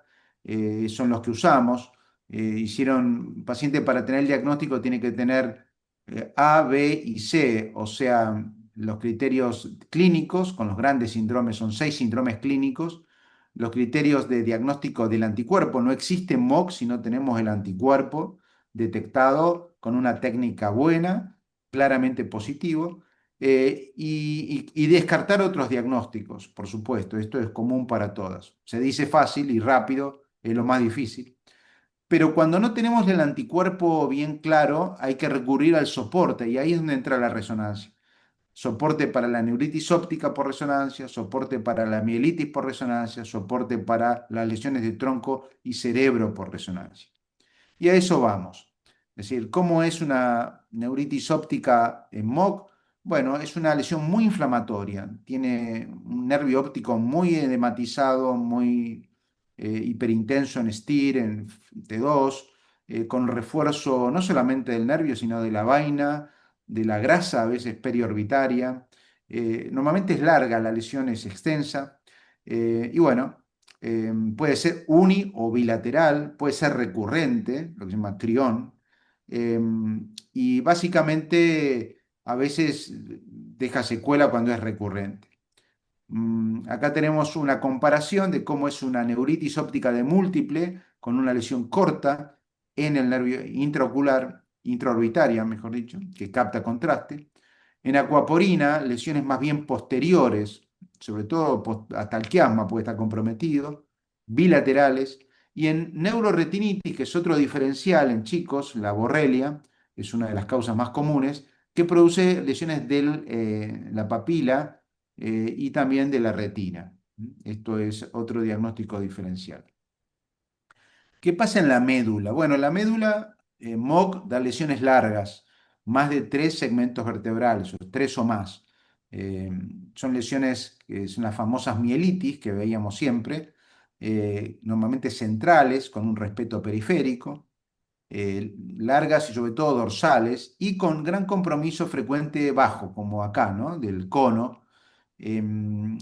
son los que usamos. Hicieron, paciente para tener el diagnóstico tiene que tener A, B y C, o sea, los criterios clínicos, con los grandes síndromes, son 6 síndromes clínicos. Los criterios de diagnóstico del anticuerpo, no existe MOG si no tenemos el anticuerpo detectado con una técnica buena, claramente positivo, y descartar otros diagnósticos, por supuesto, esto es común para todas. Se dice fácil y rápido, es lo más difícil. Pero cuando no tenemos el anticuerpo bien claro, hay que recurrir al soporte y ahí es donde entra la resonancia. Soporte para la neuritis óptica por resonancia, soporte para la mielitis por resonancia, soporte para las lesiones de tronco y cerebro por resonancia. Y a eso vamos. Es decir, ¿cómo es una neuritis óptica en MOC? Bueno, es una lesión muy inflamatoria. Tiene un nervio óptico muy edematizado, muy hiperintenso en STIR, en T2, con refuerzo no solamente del nervio, sino de la vaina, de la grasa, a veces periorbitaria. Normalmente es larga, la lesión es extensa. Y bueno, puede ser uni o bilateral, puede ser recurrente, lo que se llama crión, eh, y básicamente a veces deja secuela cuando es recurrente. Acá tenemos una comparación de cómo es una neuritis óptica de múltiple con una lesión corta en el nervio intraocular, intraorbitaria, mejor dicho, que capta contraste. En acuaporina, lesiones más bien posteriores, sobre todo hasta el quiasma puede estar comprometido, bilaterales. Y en neuroretinitis, que es otro diferencial en chicos, la borrelia, es una de las causas más comunes, que produce lesiones de la papila y también de la retina. Esto es otro diagnóstico diferencial. ¿Qué pasa en la médula? Bueno, la médula MOC da lesiones largas, más de 3 segmentos vertebrales, o 3 o más. Eh, Son lesiones que son las famosas mielitis que veíamos siempre, normalmente centrales, con un respeto periférico, largas y sobre todo dorsales, y con gran compromiso frecuente bajo, como acá, ¿no? Del cono. Em,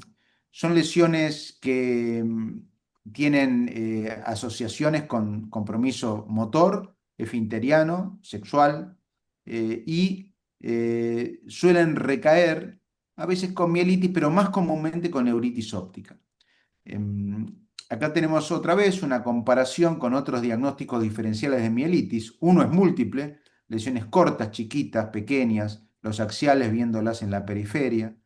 Son lesiones que tienen asociaciones con compromiso motor, esfinteriano, sexual, y suelen recaer a veces con mielitis, pero más comúnmente con neuritis óptica. Em, Acá tenemos otra vez una comparación con otros diagnósticos diferenciales de mielitis. Uno es múltiple, lesiones cortas, chiquitas, pequeñas, los axiales viéndolas en la periferia.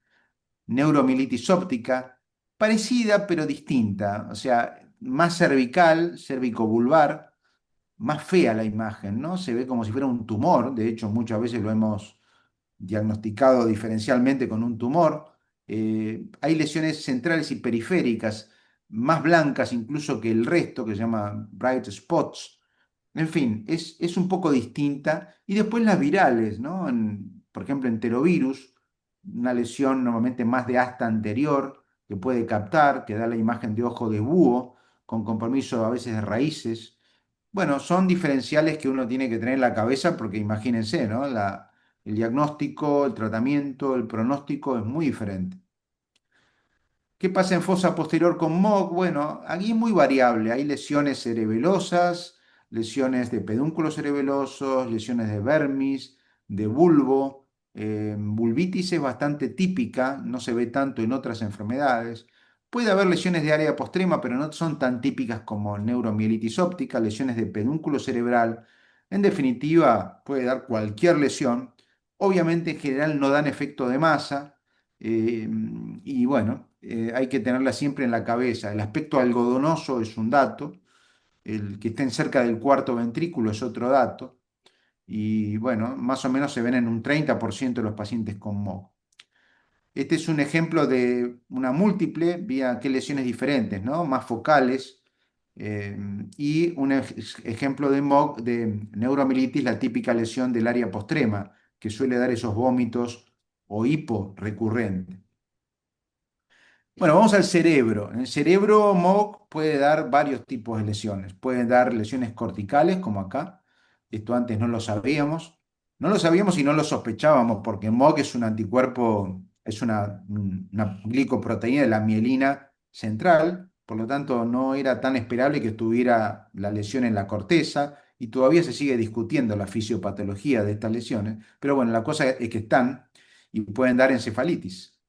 Neuromielitis óptica, parecida pero distinta, o sea, más cervical, cervicovulvar, más fea la imagen, ¿no? Se ve como si fuera un tumor, de hecho muchas veces lo hemos diagnosticado diferencialmente con un tumor. Hay lesiones centrales y periféricas, más blancas incluso que el resto, que se llama bright spots. En fin, es un poco distinta. Y después las virales, ¿no? Por ejemplo, enterovirus, una lesión normalmente más de asta anterior, que puede captar, que da la imagen de ojo de búho, con compromiso a veces de raíces. Bueno, son diferenciales que uno tiene que tener en la cabeza porque imagínense, ¿no? El diagnóstico, el tratamiento, el pronóstico es muy diferente. ¿Qué pasa en fosa posterior con MOC? Bueno, aquí es muy variable. Hay lesiones cerebelosas, lesiones de pedúnculos cerebelosos, lesiones de vermis, de bulbo. Vulvitis es bastante típica, no se ve tanto en otras enfermedades. Puede haber lesiones de área postrema, pero no son tan típicas como neuromielitis óptica, lesiones de pedúnculo cerebral. En definitiva, puede dar cualquier lesión. Obviamente, en general, no dan efecto de masa. eh, y bueno, hay que tenerla siempre en la cabeza. El aspecto algodonoso es un dato, el que estén cerca del cuarto ventrículo es otro dato, y bueno, más o menos se ven en un 30% de los pacientes con MOC. Este es un ejemplo de una múltiple, vía qué lesiones diferentes, ¿no? Más focales, eh, y un ejemplo de MOC, de neuromielitis, la típica lesión del área postrema, que suele dar esos vómitos o hipo recurrente. Bueno, vamos al cerebro. En el cerebro, MOC puede dar varios tipos de lesiones. Pueden dar lesiones corticales, como acá. Esto antes no lo sabíamos. No lo sabíamos y no lo sospechábamos porque MOG es un anticuerpo, es una glicoproteína de la mielina central, por lo tanto no era tan esperable que tuviera la lesión en la corteza y todavía se sigue discutiendo la fisiopatología de estas lesiones, pero bueno, la cosa es que están y pueden dar encefalitis,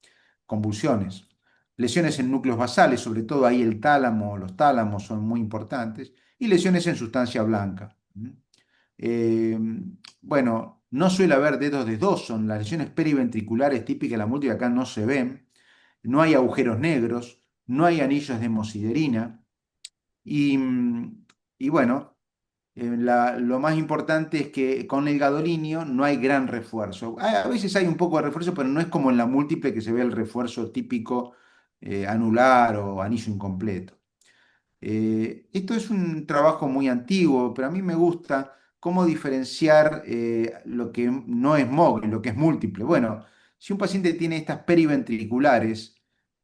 convulsiones, lesiones en núcleos basales, sobre todo ahí el tálamo, los tálamos son muy importantes, y lesiones en sustancia blanca. Eh, bueno, no suele haber dedos de Dawson, las lesiones periventriculares típicas de la múltiple acá no se ven, no hay agujeros negros, no hay anillos de hemosiderina y, y bueno, lo más importante es que con el gadolinio no hay gran refuerzo. A veces hay un poco de refuerzo, pero no es como en la múltiple que se ve el refuerzo típico anular o anillo incompleto. Esto es un trabajo muy antiguo, pero a mí me gusta cómo diferenciar lo que no es MOG y lo que es múltiple. Bueno, si un paciente tiene estas periventriculares,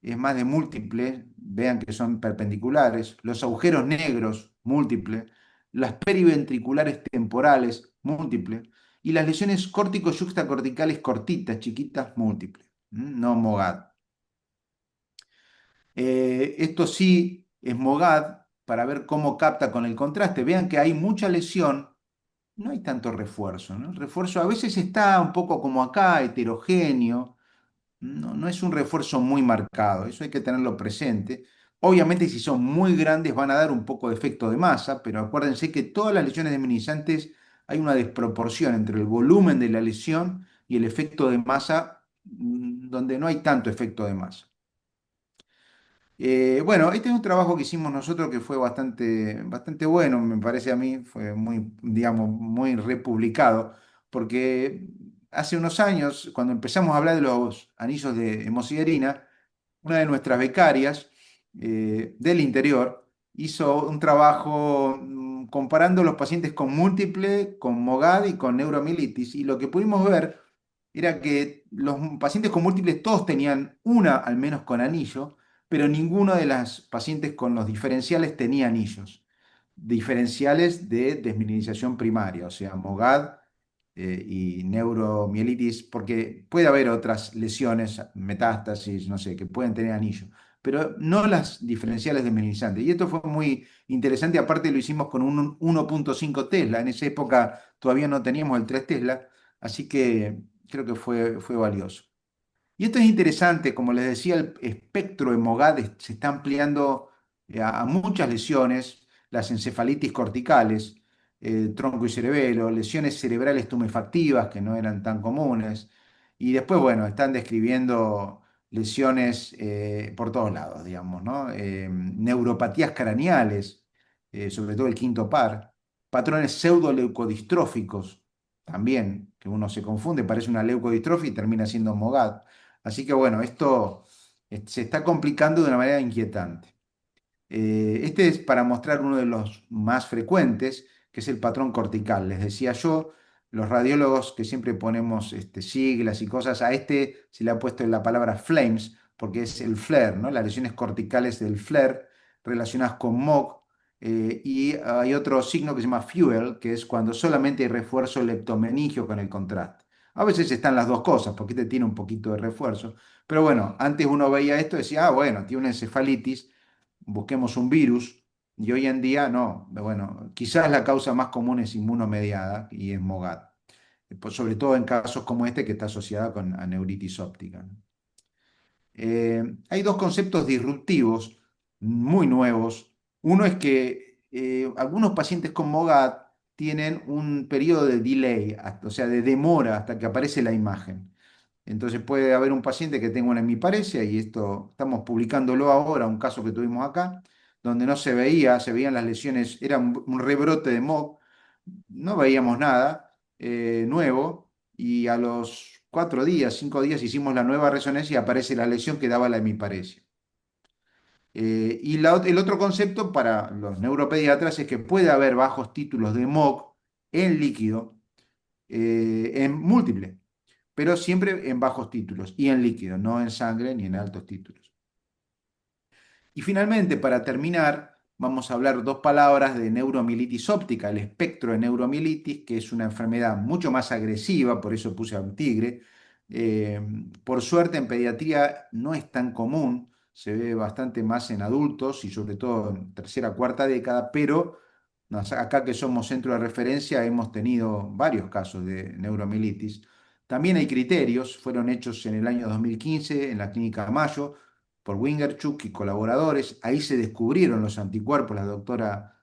es más de múltiple, vean que son perpendiculares, los agujeros negros, múltiple, las periventriculares temporales, múltiple, y las lesiones córtico-yuxtacorticales cortitas, chiquitas, múltiple, no MOGAD. Esto sí es MOGAD para ver cómo capta con el contraste. Vean que hay mucha lesión, no hay tanto refuerzo, ¿no? El refuerzo a veces está un poco como acá, heterogéneo, no es un refuerzo muy marcado, eso hay que tenerlo presente. Obviamente si son muy grandes van a dar un poco de efecto de masa, pero acuérdense que todas las lesiones desminimizantes hay una desproporción entre el volumen de la lesión y el efecto de masa, donde no hay tanto efecto de masa. Bueno, este es un trabajo que hicimos nosotros que fue bastante bueno, me parece a mí, fue muy, digamos, muy republicado, porque hace unos años, cuando empezamos a hablar de los anillos de hemosiderina, una de nuestras becarias del interior hizo un trabajo comparando los pacientes con múltiple, con MOGAD y con neuromielitis, y lo que pudimos ver era que los pacientes con múltiples todos tenían una al menos con anillo, pero ninguno de las pacientes con los diferenciales tenía anillos. Diferenciales de desminimización primaria, o sea, MOGAD y neuromielitis, porque puede haber otras lesiones, metástasis, no sé, que pueden tener anillo, pero no las diferenciales desminimizantes. Y esto fue muy interesante, aparte lo hicimos con un 1.5 Tesla, en esa época todavía no teníamos el 3 Tesla, así que creo que fue valioso. Y esto es interesante, como les decía, el espectro de MOGAD se está ampliando a muchas lesiones, las encefalitis corticales, tronco y cerebelo, lesiones cerebrales tumefactivas que no eran tan comunes, y después, bueno, están describiendo lesiones por todos lados, digamos, ¿no? Neuropatías craneales, sobre todo el quinto par, patrones pseudoleucodistróficos, también, que uno se confunde, parece una leucodistrofia y termina siendo MOGAD. Así que bueno, esto se está complicando de una manera inquietante. Este es para mostrar uno de los más frecuentes, que es el patrón cortical. Les decía yo, los radiólogos que siempre ponemos siglas y cosas, a este se le ha puesto la palabra flames, porque es el flare, ¿no? Las lesiones corticales del flare relacionadas con MOG. Y hay otro signo que se llama fuel, que es cuando solamente hay refuerzo leptomeningio con el contraste. A veces están las dos cosas, porque este tiene un poquito de refuerzo. Pero bueno, antes uno veía esto y decía, ah, bueno, tiene una encefalitis, busquemos un virus, y hoy en día no. Bueno, quizás la causa más común es inmunomediada y es MOGAD, sobre todo en casos como este que está asociada con aneuritis óptica, ¿no? Hay dos conceptos disruptivos muy nuevos. Uno es que algunos pacientes con MOGAD tienen un periodo de delay, o sea, de demora hasta que aparece la imagen. Entonces puede haber un paciente que tenga una hemiparesia, y esto estamos publicándolo ahora, un caso que tuvimos acá, donde no se veía, se veían las lesiones, era un rebrote de MOG, no veíamos nada nuevo, y a los 4 días, 5 días hicimos la nueva resonancia y aparece la lesión que daba la hemiparesia. El otro concepto para los neuropediatras es que puede haber bajos títulos de MOG en líquido, en múltiple, pero siempre en bajos títulos y en líquido, no en sangre ni en altos títulos. Y finalmente, para terminar, vamos a hablar dos palabras de neuromielitis óptica, el espectro de neuromielitis, que es una enfermedad mucho más agresiva, por eso puse a un tigre. Eh, por suerte en pediatría no es tan común, se ve bastante más en adultos y sobre todo en tercera, cuarta década, pero acá que somos centro de referencia hemos tenido varios casos de neuromielitis. También hay criterios, fueron hechos en el año 2015 en la Clínica Mayo por Wingerchuk y colaboradores. Ahí se descubrieron los anticuerpos, la doctora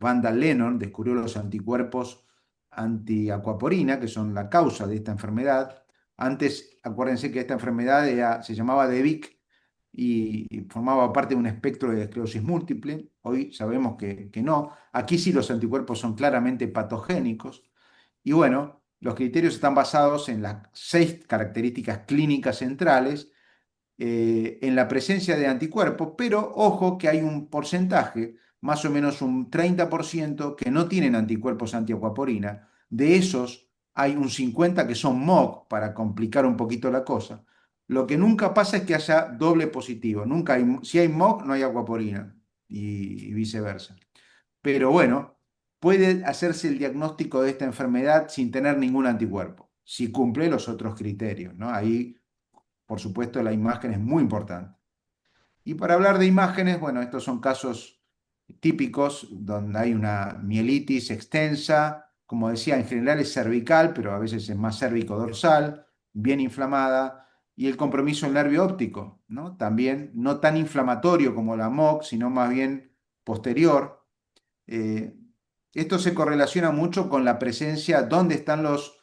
Wanda Lennon descubrió los anticuerpos antiacuaporina, que son la causa de esta enfermedad. Antes, acuérdense que esta enfermedad se llamaba DEBIC y formaba parte de un espectro de esclerosis múltiple. Hoy sabemos que no. Aquí sí los anticuerpos son claramente patogénicos. Y bueno, los criterios están basados en las 6 características clínicas centrales, en la presencia de anticuerpos, pero ojo que hay un porcentaje, más o menos un 30%, que no tienen anticuerpos antiacuaporina. De esos hay un 50% que son MOC, para complicar un poquito la cosa. Lo que nunca pasa es que haya doble positivo. Nunca hay, si hay MOC, no hay acuaporina y viceversa. Pero bueno, puede hacerse el diagnóstico de esta enfermedad sin tener ningún anticuerpo, si cumple los otros criterios, ¿no? Ahí, por supuesto, la imagen es muy importante. Y para hablar de imágenes, bueno, estos son casos típicos donde hay una mielitis extensa, como decía, en general es cervical, pero a veces es más cérvico-dorsal, bien inflamada, y el compromiso del nervio óptico, ¿no? También no tan inflamatorio como la MOC, sino más bien posterior. Eh, Esto se correlaciona mucho con la presencia, dónde están los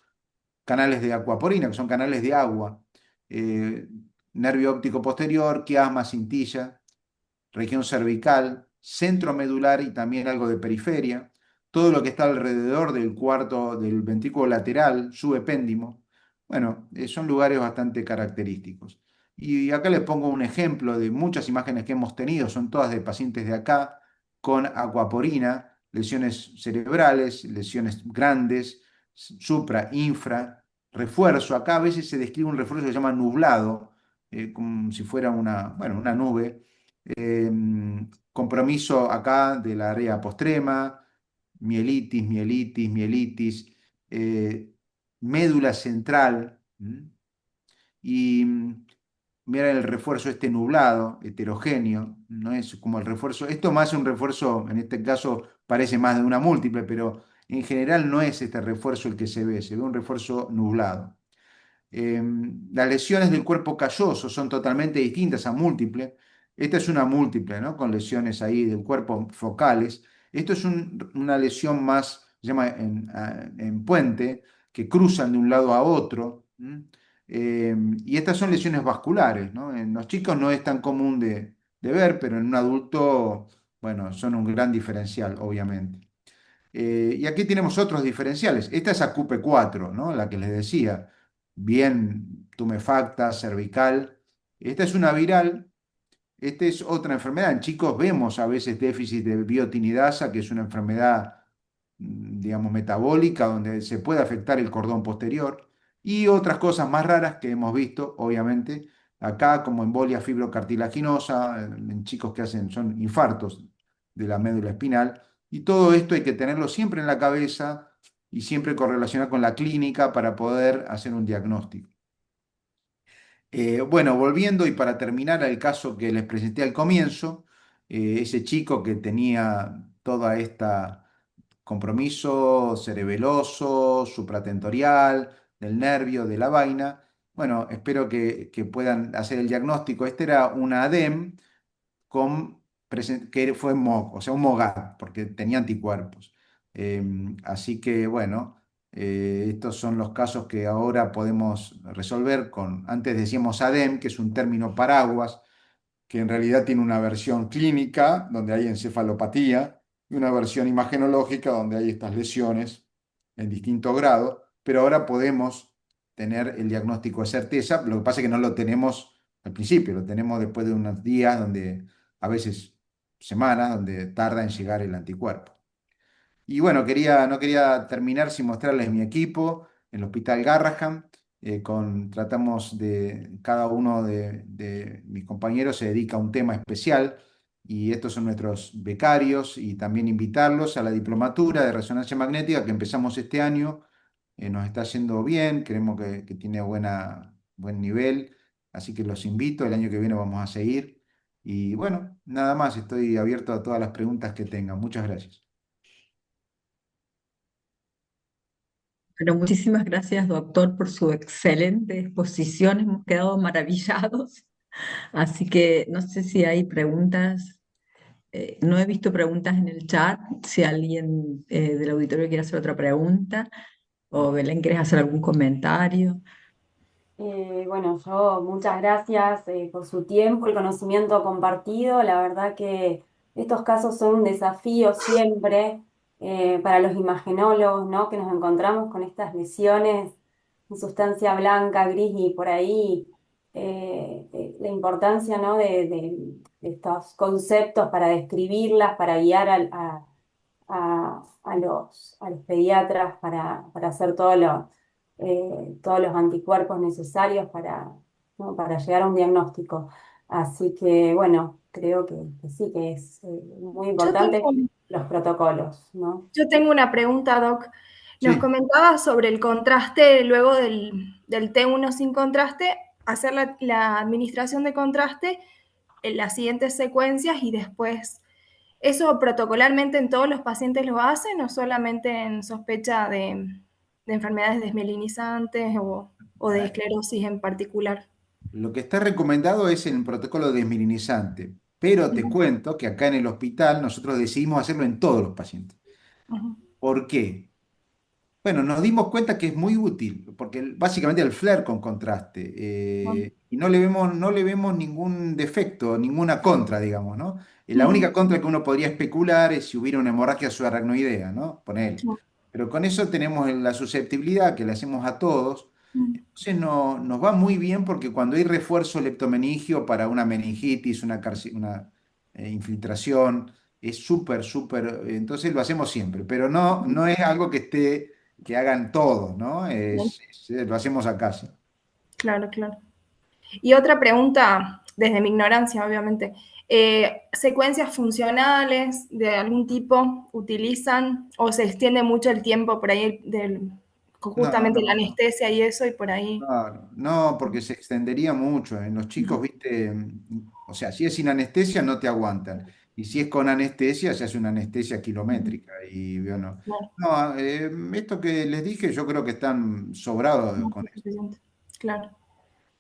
canales de acuaporina, que son canales de agua. Eh, Nervio óptico posterior, quiasma, cintilla, región cervical, centro medular y también algo de periferia. Todo lo que está alrededor del cuarto del ventrículo lateral, subepéndimo. Bueno, son lugares bastante característicos. Y acá les pongo un ejemplo de muchas imágenes que hemos tenido, son todas de pacientes de acá, con acuaporina, lesiones cerebrales, lesiones grandes, supra, infra, refuerzo. Acá a veces se describe un refuerzo que se llama nublado, como si fuera una, bueno, una nube. eh, Compromiso acá de la área postrema, mielitis, mielitis, mielitis, eh, médula central. Y mira el refuerzo este nublado, heterogéneo, no es como el refuerzo, esto más un refuerzo, en este caso parece más de una múltiple, pero en general no es este refuerzo el que se ve un refuerzo nublado. Eh, las lesiones del cuerpo calloso son totalmente distintas a múltiple. Esta es una múltiple, ¿no? Con lesiones ahí del cuerpo focales. Esto es una lesión más, se llama en puente, que cruzan de un lado a otro. Y estas son lesiones vasculares, ¿no? En los chicos no es tan común de ver, pero en un adulto, bueno, son un gran diferencial, obviamente. Y aquí tenemos otros diferenciales. Esta es ACUP4, ¿no? La que les decía, bien tumefacta, cervical. Esta es una viral. Esta es otra enfermedad. En chicos vemos a veces déficit de biotinidasa, que es una enfermedad, digamos, metabólica, donde se puede afectar el cordón posterior. Y otras cosas más raras que hemos visto, obviamente, acá, como embolia fibrocartilaginosa, en chicos que son infartos de la médula espinal. Y todo esto hay que tenerlo siempre en la cabeza y siempre correlacionar con la clínica para poder hacer un diagnóstico. Bueno, volviendo y para terminar al caso que les presenté al comienzo, ese chico que tenía toda esta compromiso cerebeloso, supratentorial, del nervio, de la vaina. Bueno, espero que puedan hacer el diagnóstico. Este era una ADEM que fue MOG, o sea, un MOGAD, porque tenía anticuerpos. Así que, bueno, estos son los casos que ahora podemos resolver con, antes decíamos ADEM, que es un término paraguas, que en realidad tiene una versión clínica, donde hay encefalopatía, y una versión imagenológica, donde hay estas lesiones en distinto grado, pero ahora podemos tener el diagnóstico de certeza. Lo que pasa es que no lo tenemos al principio, lo tenemos después de unos días, donde a veces semanas, donde tarda en llegar el anticuerpo. Y bueno, no quería terminar sin mostrarles mi equipo en el Hospital Garrahan. Tratamos de, cada uno de mis compañeros se dedica a un tema especial. y estos son nuestros becarios, y también invitarlos a la diplomatura de resonancia magnética que empezamos este año. Nos está yendo bien, creemos que tiene buen nivel, así que los invito, el año que viene vamos a seguir. Y bueno, nada más, estoy abierto a todas las preguntas que tengan. Muchas gracias. Pero muchísimas gracias, doctor, por su excelente exposición. Hemos quedado maravillados. Así que no sé si hay preguntas. No he visto preguntas en el chat. Si alguien del auditorio quiere hacer otra pregunta, o Belén, ¿quieres hacer algún comentario? Bueno, yo muchas gracias por su tiempo, el conocimiento compartido. La verdad que estos casos son un desafío siempre para los imagenólogos, ¿no? Que nos encontramos con estas lesiones en sustancia blanca, gris y por ahí la importancia, ¿no? De estos conceptos para describirlas, para guiar a los pediatras para hacer todos los anticuerpos necesarios ¿no? para llegar a un diagnóstico. Así que, bueno, creo que sí, que es muy Yo tengo, importante los protocolos, ¿no? yo tengo una pregunta, Doc. Nos Sí. comentaba sobre el contraste, luego del T1 sin contraste, hacer la administración de contraste en las siguientes secuencias y después, ¿eso protocolarmente en todos los pacientes lo hacen o solamente en sospecha de enfermedades desmielinizantes o de esclerosis en particular? Lo que está recomendado es el protocolo desmilinizante, pero te Ujú, cuento que acá en el hospital nosotros decidimos hacerlo en todos los pacientes. ujú, ¿Por qué? Bueno, nos dimos cuenta que es muy útil, porque básicamente el flare con contraste, ujú, y no le vemos ningún defecto, ninguna contra, digamos, ¿no? La ujú, única contra que uno podría especular es si hubiera una hemorragia subaracnoidea, ¿no? Ponele. Pero con eso tenemos la susceptibilidad que le hacemos a todos. ujú, Entonces nos va muy bien porque cuando hay refuerzo leptomeningio para una meningitis, una infiltración, es súper, súper, entonces lo hacemos siempre, pero no es algo que hagan todos, ¿no? ujú. Lo hacemos acá. Sí. Claro, claro. Y otra pregunta, desde mi ignorancia, obviamente. ¿Secuencias funcionales de algún tipo utilizan o se extiende mucho el tiempo por ahí No, justamente la no. anestesia y eso y por ahí? Claro, no, porque se extendería mucho. En los chicos, viste, o sea, si es sin anestesia no te aguantan. Y si es con anestesia, se hace una anestesia kilométrica. Y bueno, Claro, no, esto que les dije, yo creo que están sobrados no con es esto. suficiente. Claro.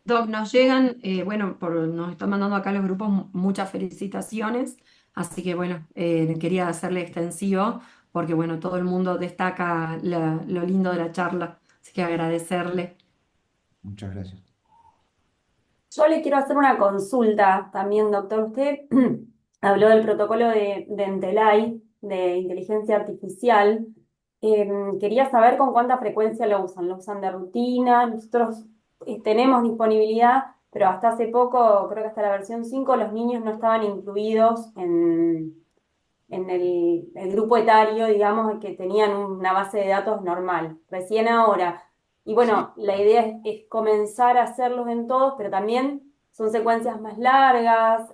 Doc, nos llegan, bueno, nos están mandando acá los grupos muchas felicitaciones, así que bueno, quería hacerle extensivo porque bueno, todo el mundo destaca lo lindo de la charla, así que agradecerle. Muchas gracias. Yo le quiero hacer una consulta también, doctor. Usted habló del protocolo de Entelay, de inteligencia artificial. Quería saber con cuánta frecuencia lo usan. ¿Lo usan de rutina? Nosotros tenemos disponibilidad, pero hasta hace poco, creo que hasta la versión 5 los niños no estaban incluidos en el grupo etario, digamos, que tenían una base de datos normal. Recién ahora. Y Sí. bueno, la idea es comenzar a hacerlos en todos, pero también son secuencias más largas.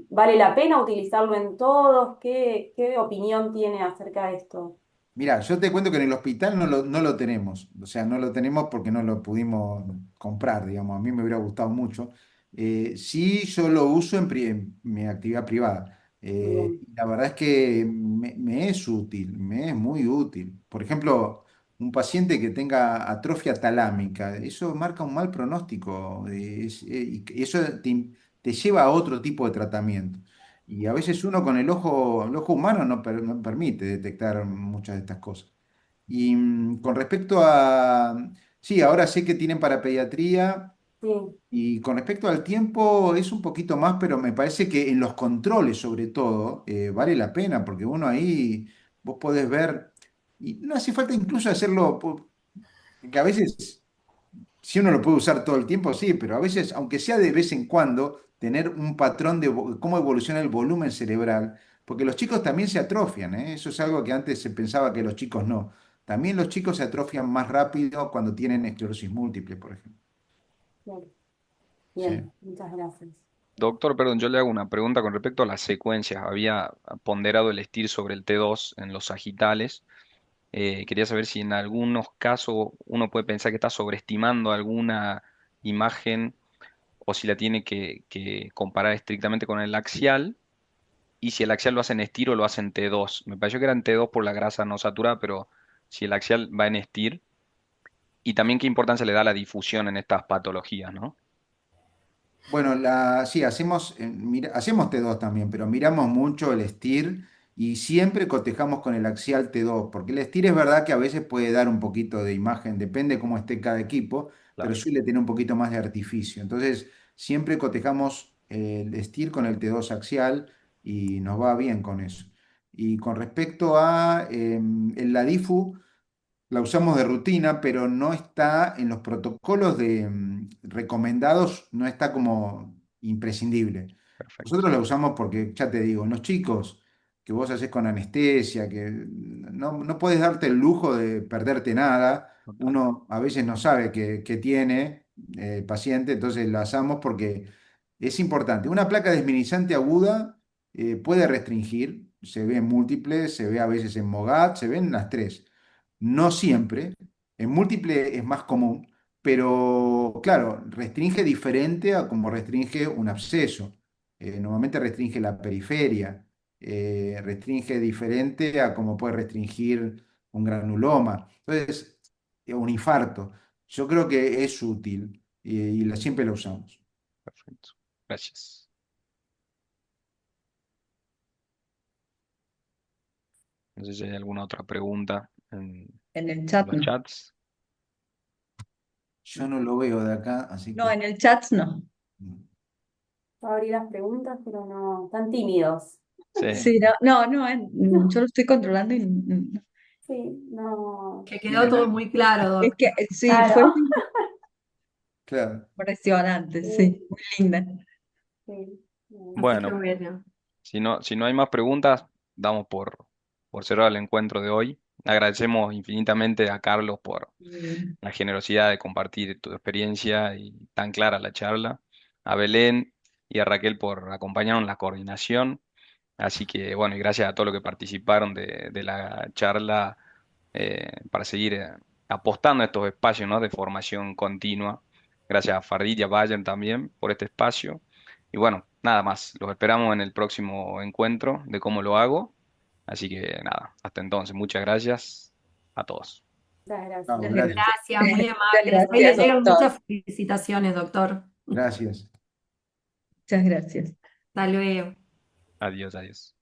¿Vale la pena utilizarlo en todos? ¿Qué opinión tiene acerca de esto? Mira, yo te cuento que en el hospital no lo tenemos, o sea, no lo tenemos porque no lo pudimos comprar, digamos, a mí me hubiera gustado mucho. Sí, yo lo uso en mi actividad privada. Bien, Y la verdad es que me es útil, me es muy útil. Por ejemplo, un paciente que tenga atrofia talámica, eso marca un mal pronóstico, y eso te lleva a otro tipo de tratamiento. Y a veces uno con el ojo humano no permite detectar muchas de estas cosas. Y con respecto sí, ahora sé que tienen para pediatría, sí, y con respecto al tiempo es un poquito más, pero me parece que en los controles sobre todo vale la pena, porque uno ahí, vos podés ver, y no hace falta incluso hacerlo, que a veces si uno lo puede usar todo el tiempo, sí, pero a veces, aunque sea de vez en cuando, tener un patrón de cómo evoluciona el volumen cerebral, porque los chicos también se atrofian, ¿eh? Eso es algo que antes se pensaba que los chicos no. También los chicos se atrofian más rápido cuando tienen esclerosis múltiple, por ejemplo. claro. Sí. Bien, muchas gracias. Doctor, perdón, yo le hago una pregunta con respecto a las secuencias. Había ponderado el STIR sobre el T2 en los sagitales. Quería saber si en algunos casos uno puede pensar que está sobreestimando alguna imagen o si la tiene que comparar estrictamente con el axial y si el axial lo hace en STIR o lo hace en T2. Me pareció que era en T2 por la grasa no saturada, pero si el axial va en STIR y también qué importancia le da la difusión en estas patologías, ¿no? Bueno, sí, hacemos T2 también, pero miramos mucho el STIR y siempre cotejamos con el axial T2, porque el STIR es verdad que a veces puede dar un poquito de imagen, depende cómo esté cada equipo, pero Claro, suele tener un poquito más de artificio. Entonces, siempre cotejamos el STIR con el T2 axial y nos va bien con eso. Y con respecto a la DIFU, la usamos de rutina, pero no está en los protocolos recomendados, no está como imprescindible. perfecto. Nosotros la usamos porque, ya te digo, en los chicos que vos haces con anestesia, que no puedes darte el lujo de perderte nada, Total. uno a veces no sabe qué tiene el paciente, entonces la usamos porque es importante. Una placa desminimizante aguda puede restringir, se ve en múltiples, se ve a veces en MOGAD, se ven las tres. No siempre, en múltiple es más común, pero claro, restringe diferente a como restringe un absceso. Normalmente restringe la periferia, restringe diferente a como puede restringir un granuloma. Entonces, un infarto. Yo creo que es útil siempre la usamos. Perfecto. Gracias. No sé si hay alguna otra pregunta En el en chat los no. chats. Yo no lo veo de acá, así No, que... en el chat no. Abrí las preguntas, pero no, están tímidos. Sí, Sí, no, No, yo lo estoy controlando y sí, no. Que quedó Bien, todo muy claro, es Doc. que sí, fue Claro. claro. impresionante, Sí, sí, muy linda. sí. Así que bueno, bueno. si no hay más preguntas, damos por cerrado el encuentro de hoy. Agradecemos infinitamente a Carlos por Mm. la generosidad de compartir tu experiencia y tan clara la charla, a Belén y a Raquel por acompañarnos en la coordinación. Así que bueno, y gracias a todos los que participaron de la charla para seguir apostando a estos espacios, ¿no?, de formación continua. Gracias a Fardit y a Bayern también por este espacio. Y bueno, nada más, los esperamos en el próximo encuentro de cómo lo hago. Así que nada, hasta entonces, muchas gracias a todos. Muchas gracias. Chao, Muchas gracias. gracias. Gracias, muy Muchas amables. Ahí le gracias, llegan doctor. muchas felicitaciones, doctor. Gracias. Muchas gracias. Hasta luego. Adiós, adiós.